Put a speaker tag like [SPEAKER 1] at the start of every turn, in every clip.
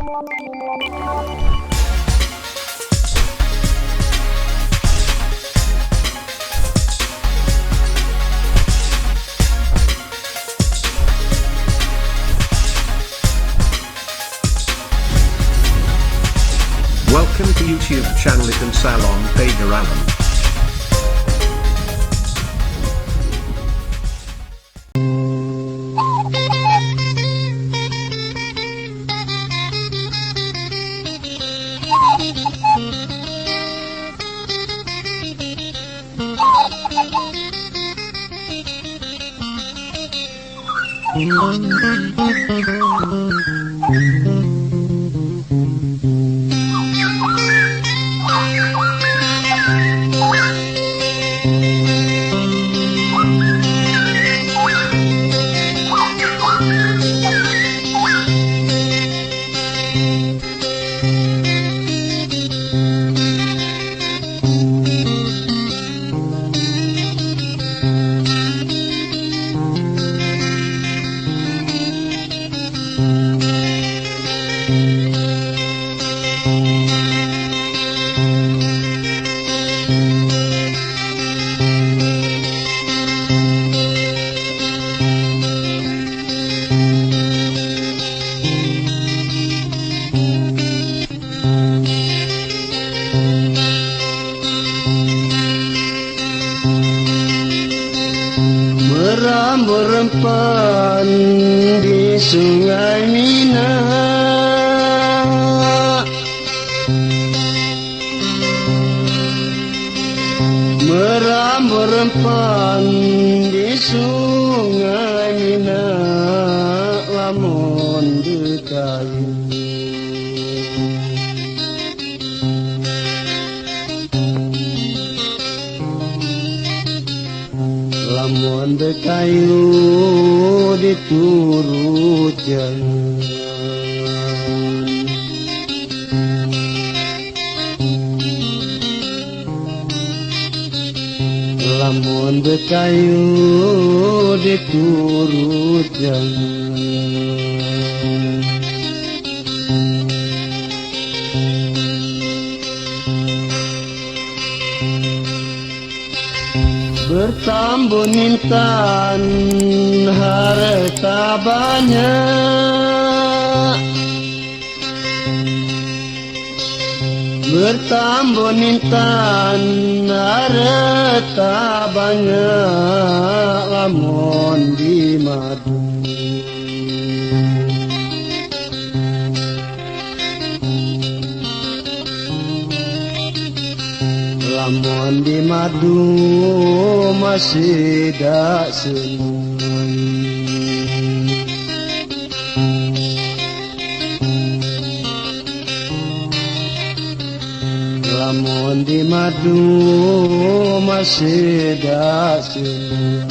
[SPEAKER 1] Welcome to YouTube channel Ikan Salon Pager Alam.
[SPEAKER 2] Merempan di Sungai Minang, merempan di Sungai Minang, lamun dekayu. Lamun dekayu diturut jalan, lamun dekayu diturut jalan. Bertambun intan harta banyak, bertambun intan harta banyak, lamun di madu. Lamun di madu masih dak senang, lamun di madu masih dak senang.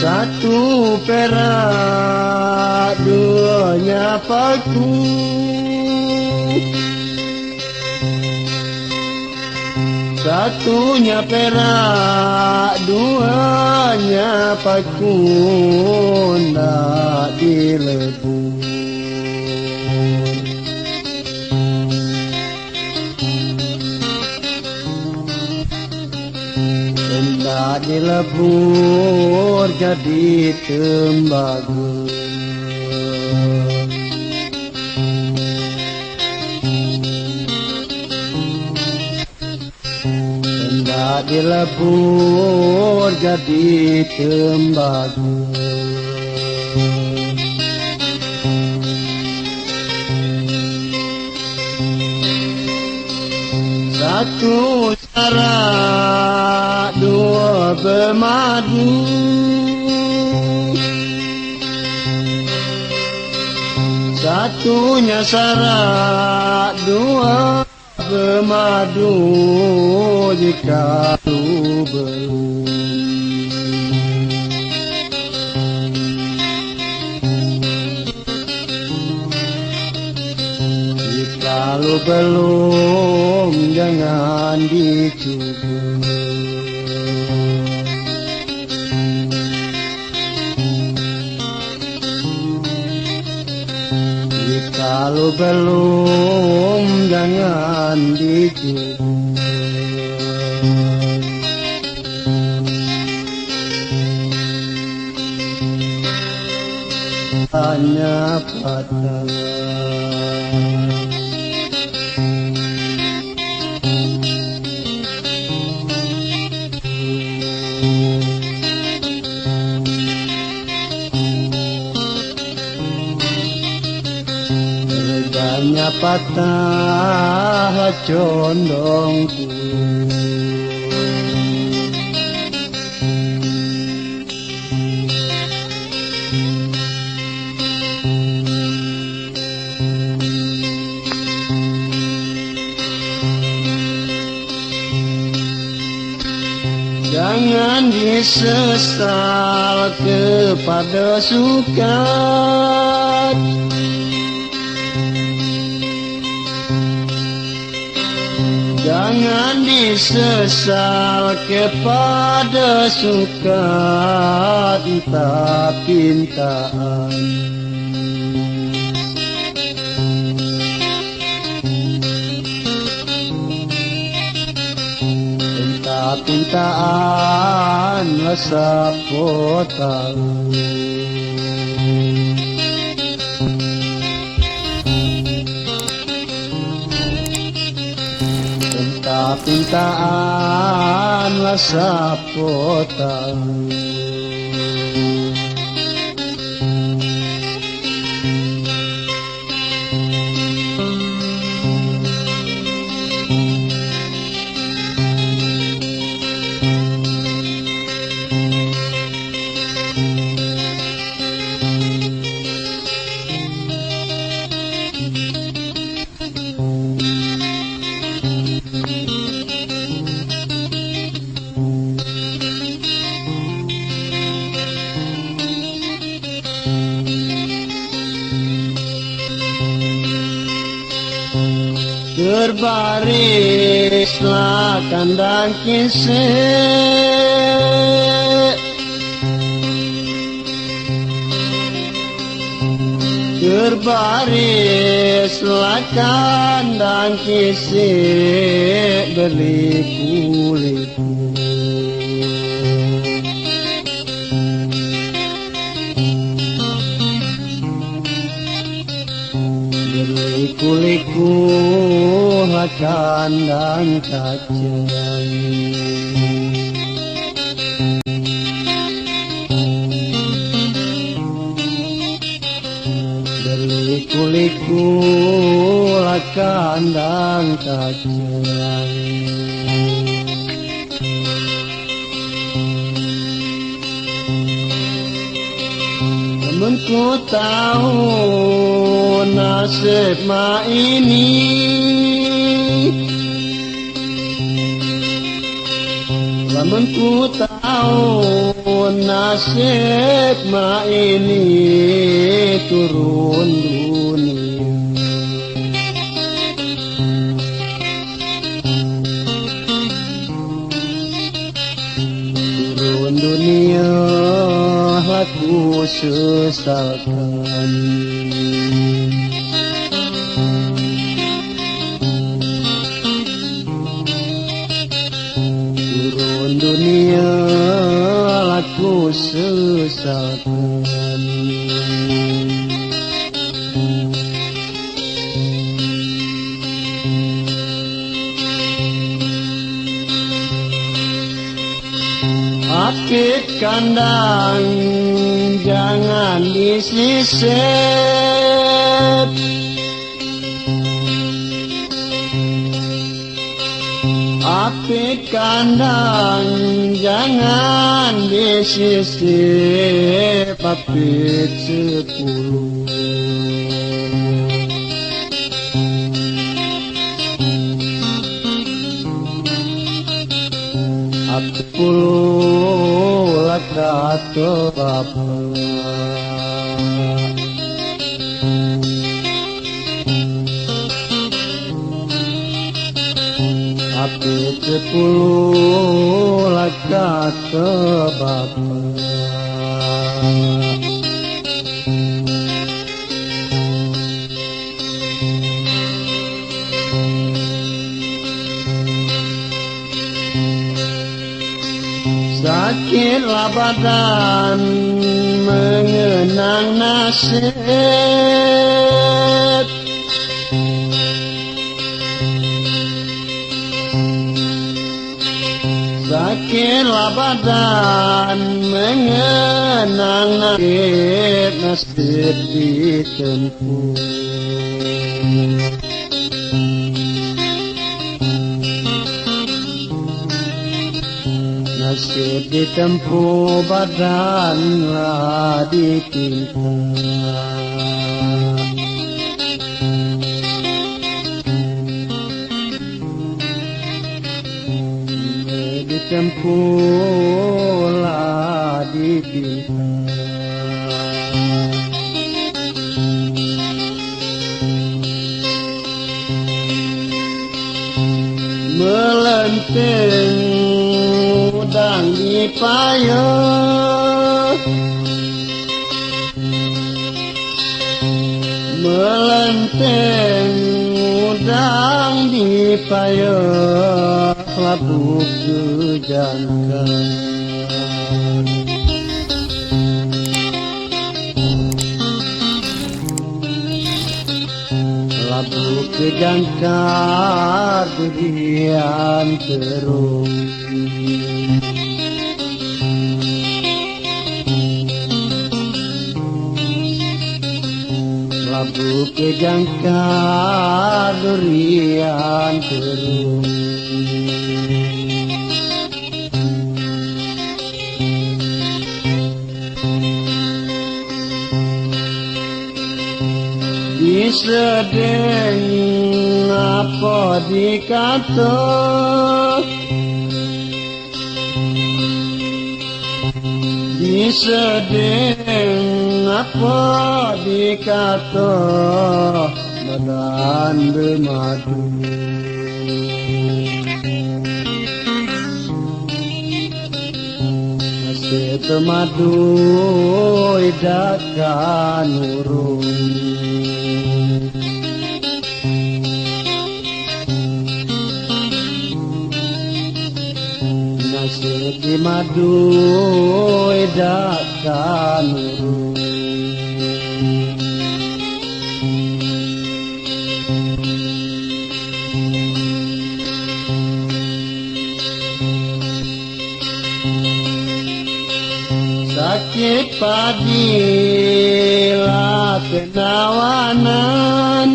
[SPEAKER 2] Satu perak duanya paku, satunya perak duanya paku, ndak dilebur. Ndak dilebur jadi tembaga. Ndak dilebur jadi tembaga. Satu syarat dua bermadu, satunya syarat dua bermadu, jika lu belum. Jika lu belum, jangan dicoba. Kalau belum jangan dijual. Hanya patah. Reganya patah condongku. Jangan disesal kepada sukat. Jangan disesal kepada sukat tak pintaan. Pintaan rasa potang. Pintaan rasa potang. Berbarislah kandang kisik. Berbarislah kandang kisik berliku-liku. Berliku-liku kandang kaca. Berliku-liku kandang kaca. Namun ku tahu nasib mak ini. Namun ku tahu nasib mak ini turun dunia. Turun dunia aku sesalkan. Turun dunia aku sesalkan. Apit kandang jangan disisip. Apit kandang jangan disisip. Apit 10. Apit kata bapa. Apit 10 kata bapa. Sakitlah badan mengenang nasib, sakitlah badan mengenang nasib, nasib ditempuh. Nasib ditempuh, badanlah ditimpa. Ditempuhlah ditimpa. Melenting udang di payung, melenting udang di payung, labuk kejangkan. Labuk kejangkar durian terung. Labuk kejangkar durian terung. Disedeng apa dikata, disedeng apa dikata, badan bermadu. Nasib bermadu idakan urung. Nasib di madu idakan urung. Sakit padilah kenawanan,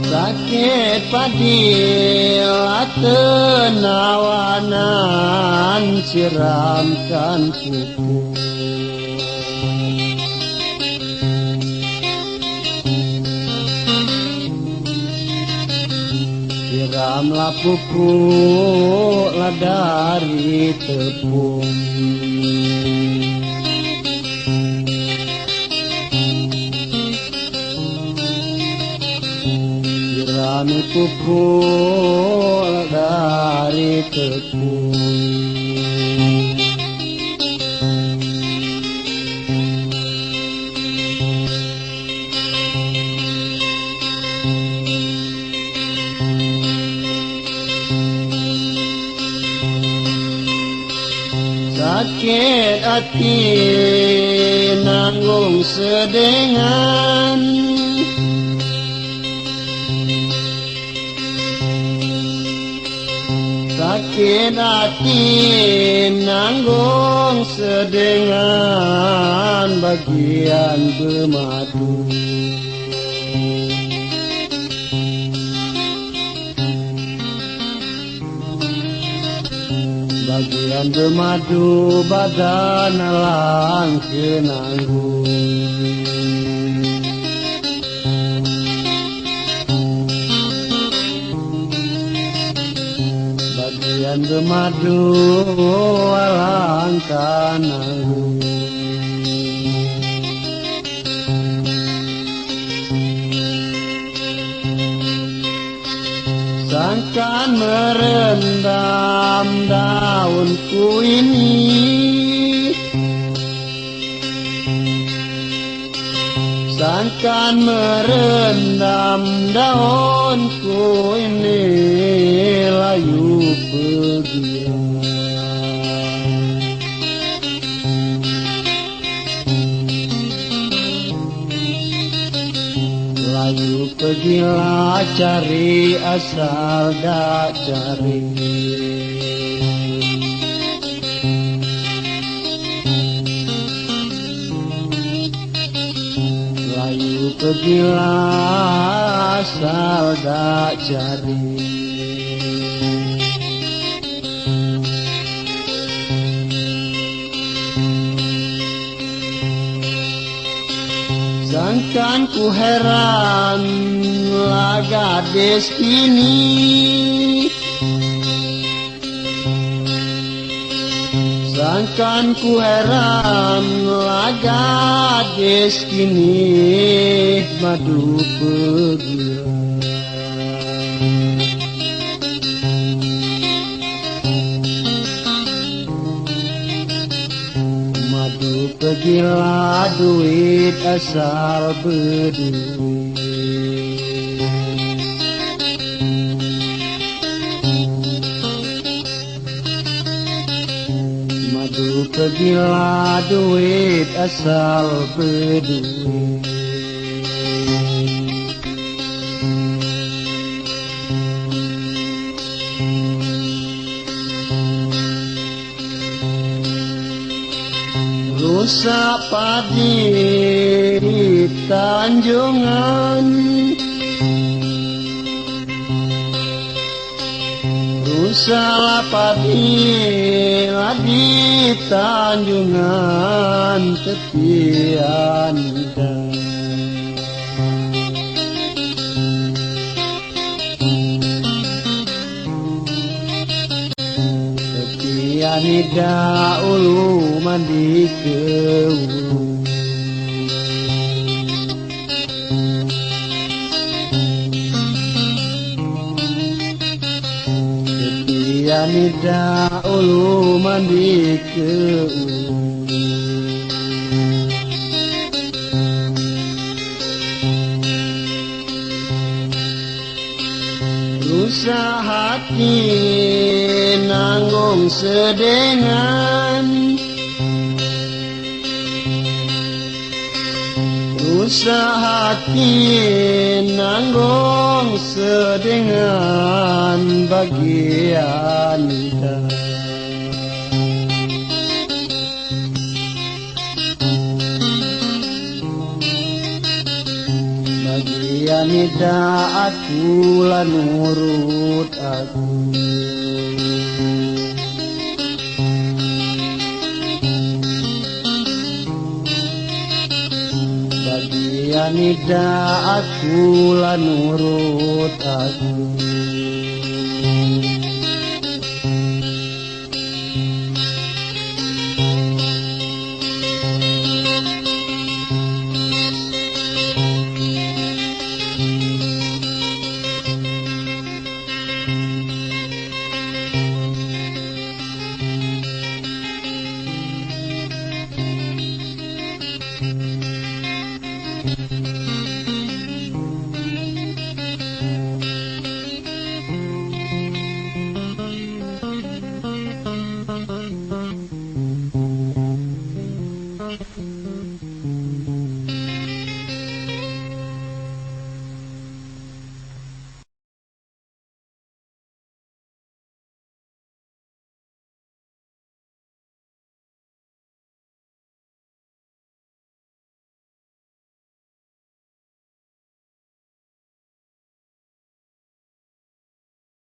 [SPEAKER 2] sakit padilah kenawanan, siramkan pupuk. Siramlah pupuklah dari tepung. Sirami pupuklah dari tepung. Sakit hati nanggung sedengan, sakit hati nanggung sedengan, bagian bermadu. Bagian bermadu, badan alang kenanggung. Bagian bermadu, alang kenanggung. Sangkan merendam daunku ini, sangkan merendam daunku ini, layu pergilah cari asal dak cari. Layu pergilah asal dak cari. Sangkan ku heran lah gadis ini, sangkan ku heran lah gadis kini madu pergilah. Pergilah duit asal berduit. Madu pergilah duit asal berduit. Rusak padi di Tanjungan, rusak padi di Tanjungan tepian dan Nida ulu mandi ke ulu. Nida ulu mandi ke ulu. Rusak hati nanggung sedengan, rusak hati nanggung sedengan bagian dah. Bagian dah aku lah nurut aku. Nida aku lah nurut aku.